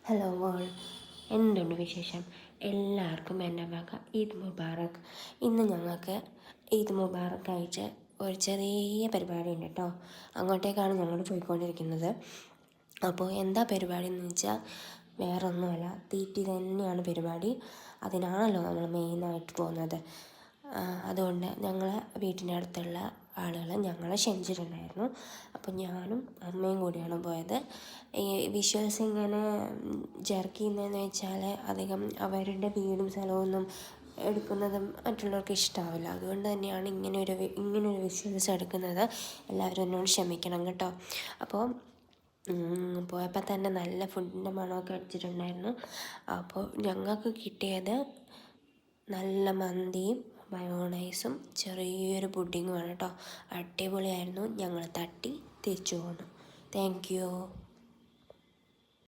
Hello all, എന്തുണ്ട് വിശേഷം? എല്ലാവർക്കും എൻ്റെ വക ഈദ് മുബാറക്ക്. ഇന്ന് ഞങ്ങൾക്ക് ഈദ് മുബാറക്ക് അയച്ച് ഒരു ചെറിയ പരിപാടി ഉണ്ട് കേട്ടോ. അങ്ങോട്ടേക്കാണ് ഞങ്ങൾ പോയിക്കൊണ്ടിരിക്കുന്നത്. അപ്പോൾ എന്താ പരിപാടി എന്ന് വെച്ചാൽ വേറൊന്നുമല്ല, തീറ്റി തന്നെയാണ് പരിപാടി. അതിനാണല്ലോ നമ്മൾ മെയിനായിട്ട് പോകുന്നത്. അതുകൊണ്ട് ഞങ്ങൾ വീട്ടിൻ്റെ അടുത്തുള്ള ആളുകൾ ഞങ്ങളെ ക്ഷണിച്ചിട്ടുണ്ടായിരുന്നു. അപ്പോൾ ഞാനും അമ്മയും കൂടിയാണ് പോയത്. ഈ വിഷ്വൽസ് ഇങ്ങനെ ജെർക്ക് ചെയ്യുന്നതെന്ന് വെച്ചാൽ അധികം അവരുടെ വീടും സ്ഥലമൊന്നും എടുക്കുന്നതും മറ്റുള്ളവർക്ക് ഇഷ്ടമാവില്ല. അതുകൊണ്ട് തന്നെയാണ് ഇങ്ങനൊരു വിഷ്വൽസ് എടുക്കുന്നത്. എല്ലാവരും എന്നോട് ക്ഷമിക്കണം കേട്ടോ. അപ്പോൾ പോയപ്പോൾ തന്നെ നല്ല ഫുഡിൻ്റെ മണമൊക്കെ അടിച്ചിട്ടുണ്ടായിരുന്നു. അപ്പോൾ ഞങ്ങൾക്ക് കിട്ടിയത് നല്ല മന്തിയും മയോണൈസും ചെറിയൊരു പുഡിങ്ങുമാണ് കേട്ടോ. അടിപൊളിയായിരുന്നു. ഞങ്ങൾ തട്ടി തിരിച്ചു പോന്നു. Thank you.